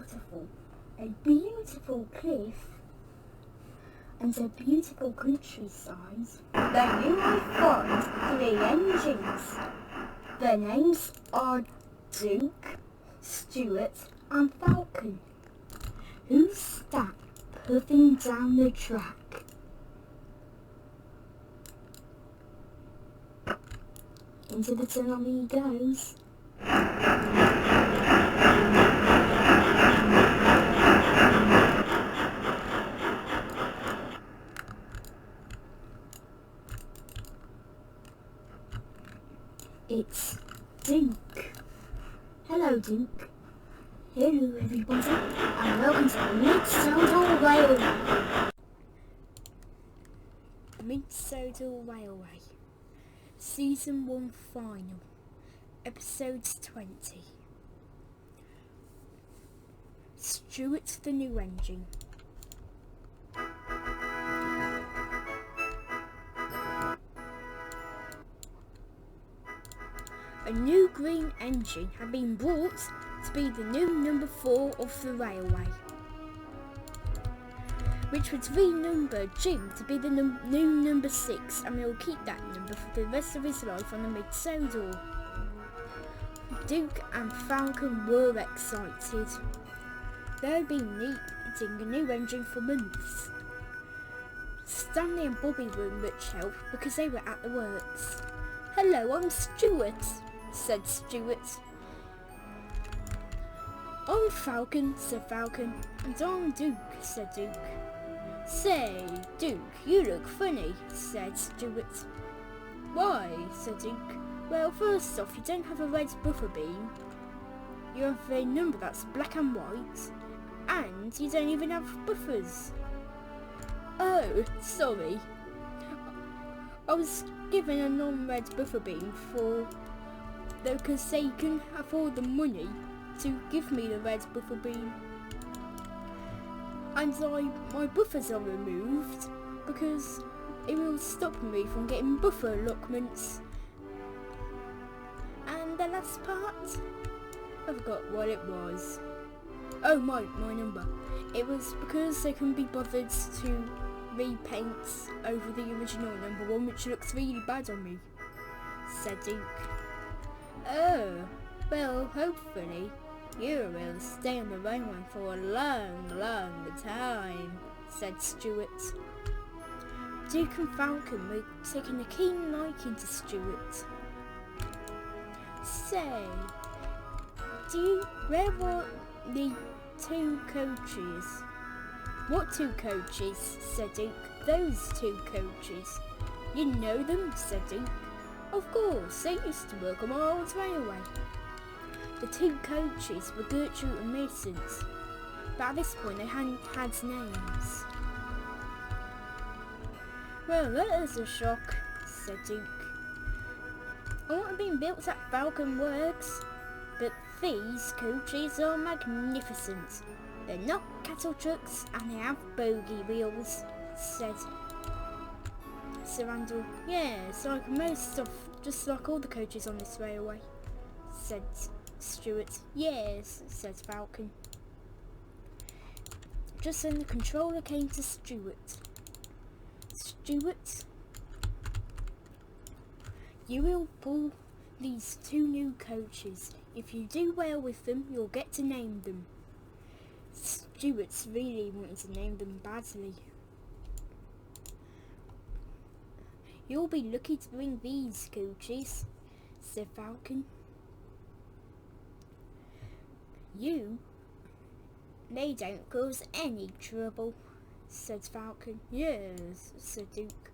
waterfall, a beautiful cliff, and a beautiful countryside, then you will find 3 engines. Their names are Duke, Stuart and Falcon, who start puffing down the track. Into the tunnel he goes. It's Duke. Hello, Duke. Hello, everybody, and welcome to the Mid-Sodor Railway. Mid-Sodor Railway, Season 1 Final, Episodes 20. Stuart the New Engine. A new green engine had been brought to be the new number 4 of the railway, which would renumber Jim to be the new number 6, and will keep that number for the rest of his life on the Mid-Sodor. Duke and Falcon were excited. They had been needing a new engine for months. Stanley and Bobby were much help because they were at the works. "Hello, I'm Stuart," said Stuart. "I'm Falcon," said Falcon. "And I'm Duke," said Duke. "Say, Duke, you look funny," said Stuart. "Why?" said Duke. "Well, first off, you don't have a red buffer beam. You have a number that's black and white, and you don't even have buffers." "Oh, sorry. I was given a non-red buffer beam because they can afford the money to give me the red buffer beam. And my buffers are removed because it will stop me from getting buffer allotments. And the last part? I forgot what it was. Oh, my number. It was because they can be bothered to repaint over the original number 1, which looks really bad on me," said Duke. "Oh, well, hopefully you will stay on the railway for a long, long time," said Stuart. Duke and Falcon were taking a keen liking to Stuart. "Say, where are the 2 coaches?" "What 2 coaches?" said Duke. "Those 2 coaches." "You know them?" said Duke. "Of course, they used to work on our old railway." The 2 coaches were Gertrude and Millicent, but at this point they hadn't had names. "Well, that is a shock," said Duke. "All have been built at Falcon Works, but these coaches are magnificent. They're not cattle trucks and they have bogie wheels," said Sir Randall. "Yes, just like all the coaches on this railway," said Stuart. "Yes," said Falcon. Just then the controller came to Stuart. "Stuart, you will pull these 2 new coaches. If you do well with them, you'll get to name them." Stuart really wanted to name them badly. "You'll be lucky to bring these coaches," said Falcon. They don't cause any trouble," said Falcon. "Yes," said Duke.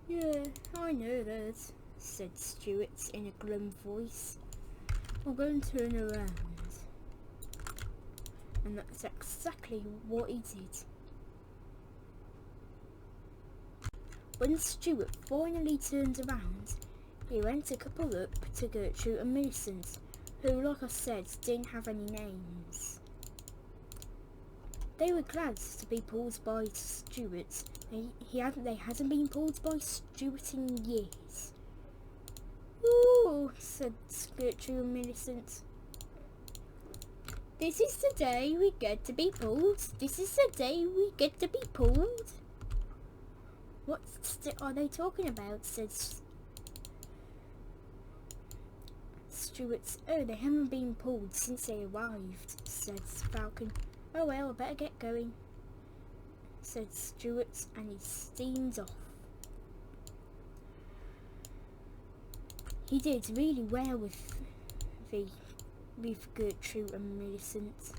"Yeah, I know that," said Stuart in a glum voice. "I'll go and turn around." And that's exactly what he did. When Stuart finally turned around, he went a couple up to Gertrude and Millicent, who, like I said, didn't have any names. They were glad to be pulled by Stuart. They hadn't been pulled by Stuart in years. "Ooh," said Gertrude and Millicent. This is the day we get to be pulled. This is the day we get to be pulled. What are they talking about? Says Stuart. Oh, they haven't been pulled since they arrived, says Falcon. Oh well, I better get going, said Stuart, and he steamed off. He did really well with Gertrude and Millicent.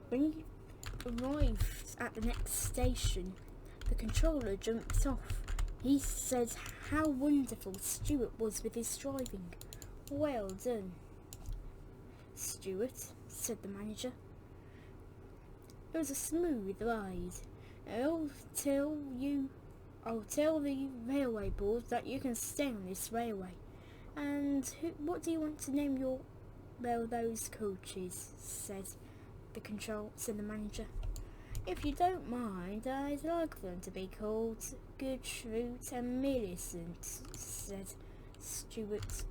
When he arrived at the next station, the controller jumped off. He said how wonderful Stuart was with his driving. Well done, Stuart, said the manager. It was a smooth ride. I'll tell the railway board that you can stay on this railway. And what do you want to name those coaches? said the manager. If you don't mind, I'd like them to be called Gertrude and Millicent, said Stuart.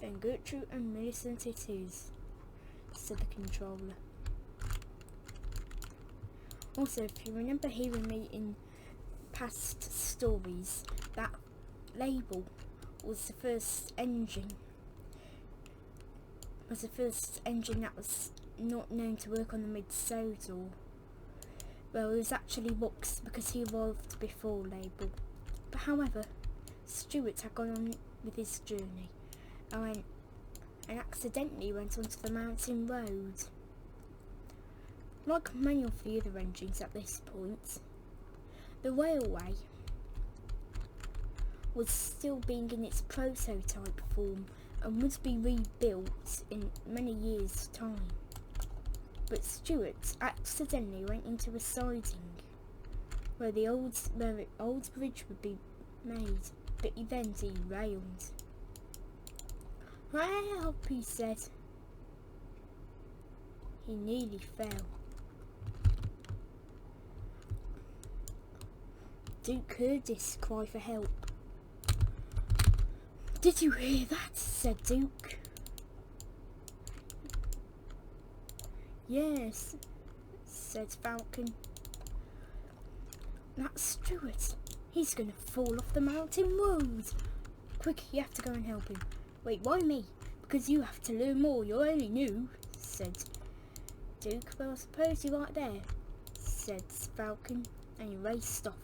Then Gertrude and Millicent it is, said the controller. Also, if you remember hearing me in past stories, that label was the first engine that was not known to work on the mid-Sodor. Well, it was actually Rox because he arrived before label. But however, Stuart had gone on with his journey and accidentally went onto the mountain road. Like many of the other engines at this point, the railway was still being in its prototype form and would be rebuilt in many years' time. But Stuart accidentally went into a siding where the old bridge would be made, but he then derailed. "Help," he said. He nearly fell. Duke heard this cry for help. "Did you hear that?" said Duke. "Yes," said Falcon. "That's Stuart. He's going to fall off the mountain road. Quick, you have to go and help him." "Wait, why me?" "Because you have to learn more. You're only new," said Duke. "Well, I suppose you're right there," said Falcon, and he raced off.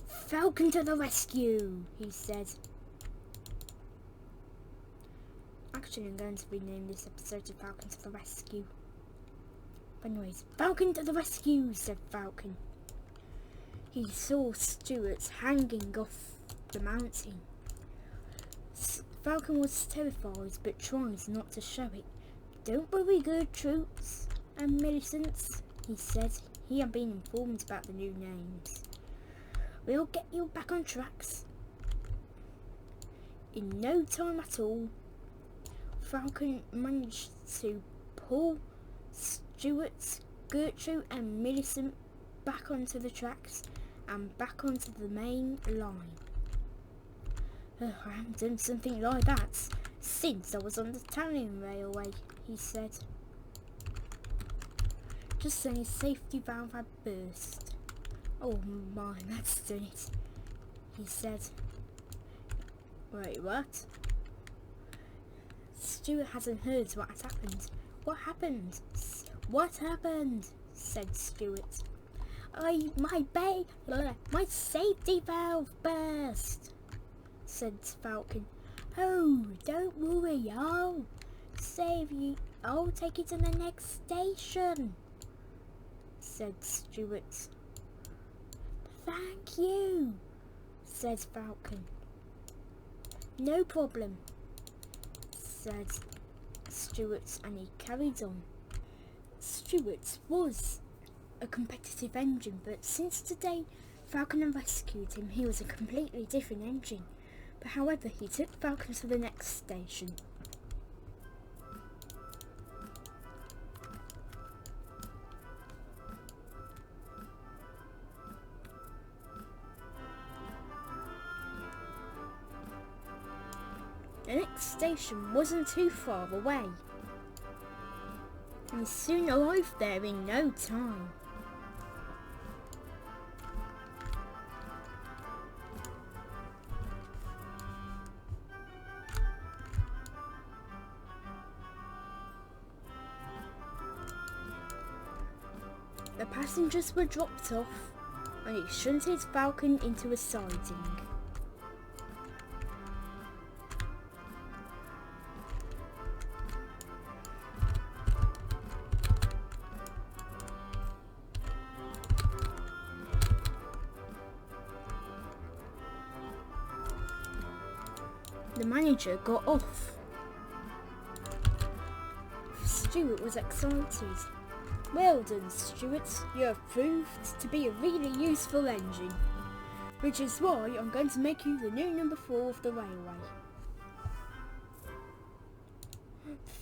"Falcon to the rescue," he said. Actually, I'm going to rename this episode to Falcon to the Rescue. But anyways, "Falcon to the rescue," said Falcon. He saw Stuart hanging off the mountain. Falcon was terrified, but tried not to show it. "Don't worry, Gertrude and Millicent," he said. He had been informed about the new names. "We'll get you back on tracks." In no time at all, Falcon managed to pull Stuart, Gertrude and Millicent back onto the tracks and back onto the main line. "I haven't done something like that since I was on the Italian railway," he said. Just then his safety valve had burst. "Oh my, that's done it," he said. "Wait, what?" Stuart hasn't heard what had happened. "What happened?" "What happened?" said Stuart. My safety valve burst," said Falcon. "Oh, don't worry, I'll save you. I'll take you to the next station," said Stuart. "Thank you," said Falcon. "No problem," said Stuart, and he carried on. Stuart was a competitive engine, but since the day Falcon had rescued him, he was a completely different engine. But however, he took Falcon to the next station. The next station wasn't too far away, and he soon arrived there in no time. The passengers were dropped off, and he shunted Falcon into a siding. The manager got off. Stuart was excited. "Well done, Stuart. You have proved to be a really useful engine, which is why I'm going to make you the new number 4 of the railway."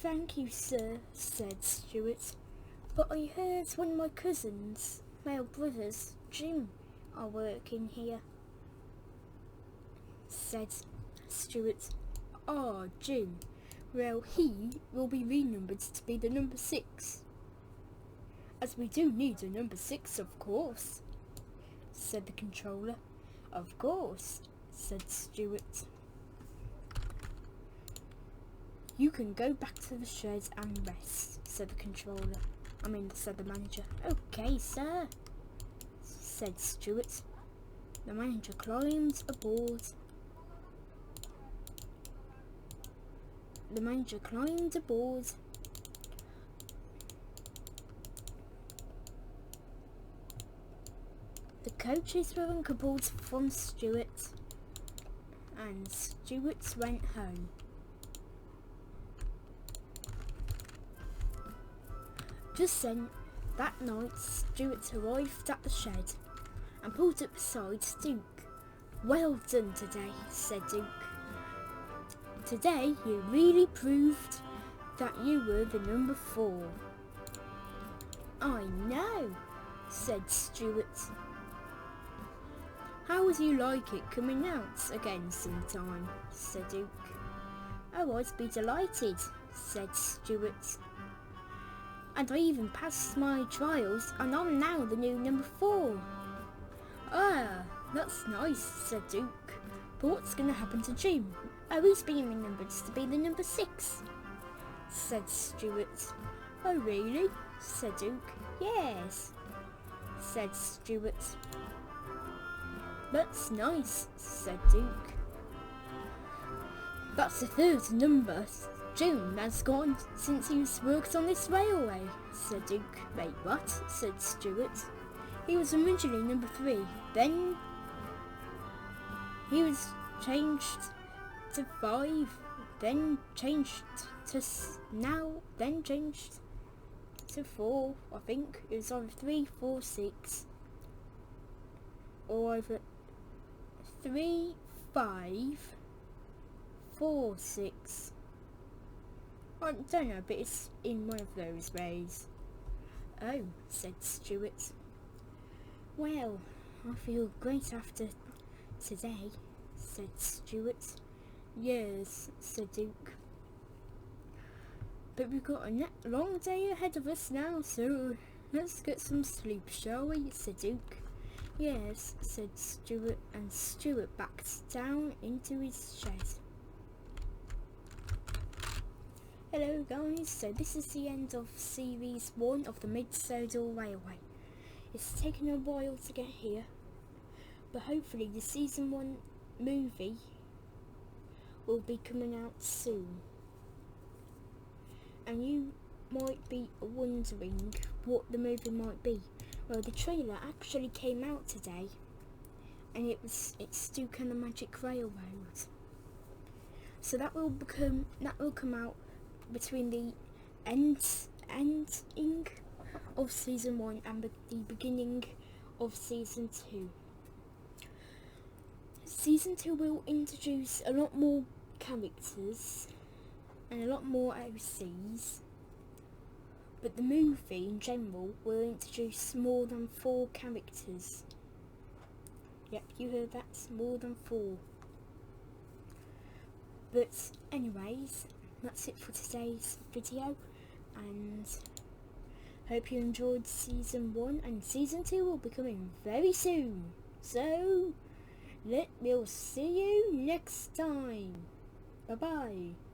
"Thank you, sir," said Stuart. "But I heard one of my cousins, male brothers, Jim, are working here," said Stuart. "Ah, Jim. Well, he will be renumbered to be the number 6. As we do need a number 6, of course," said the controller. "Of course," said Stuart. "You can go back to the shed and rest," said the controller. Said the manager. "Okay, sir," said Stuart. The manager climbed aboard. The coaches were uncoupled from Stuart, and Stuart went home. Just then, that night, Stuart arrived at the shed and pulled up beside Duke. "Well done today," said Duke. "Today you really proved that you were the number 4. "I know," said Stuart. "How would you like it coming out again sometime?" said Duke. "Oh, I'd be delighted," said Stuart. "And I even passed my trials, and I'm now the new number 4. "Ah, that's nice," said Duke. "But what's going to happen to Jim?" "Oh, he's being renumbered to be the number 6, said Stuart. "Oh, really?" said Duke. "Yes," said Stuart. "That's nice," said Duke. "That's the 3rd number Jim has gone since he's worked on this railway," said Duke. "Wait, what?" said Stuart. "He was originally number 3, then he was changed to 5, then changed to 4, I think. It was either 3, 4, 6, or either 3, 5, 4, 6. I don't know, but it's in one of those ways." "Oh," said Stuart. "Well, I feel great after today," said Stuart. "Yes," said Duke. "But we've got a long day ahead of us now, so let's get some sleep, shall we?" said Duke. "Yes," said Stuart, and Stuart backed down into his shed. Hello guys, so this is the end of series 1 of the Sodor Railway. It's taken a while to get here, but hopefully the season 1 movie will be coming out soon. And you might be wondering what the movie might be. Well, the trailer actually came out today, and it's Duke and the Magic Railroad. So that will come out between the ending of season 1 and the beginning of season 2. Season 2 will introduce a lot more characters and a lot more OCs, but the movie in general will introduce more than 4 characters. Yep, you heard that, more than 4. But anyways, that's it for today's video, and hope you enjoyed season 1, and season 2 will be coming very soon. So we'll see you next time. Bye bye.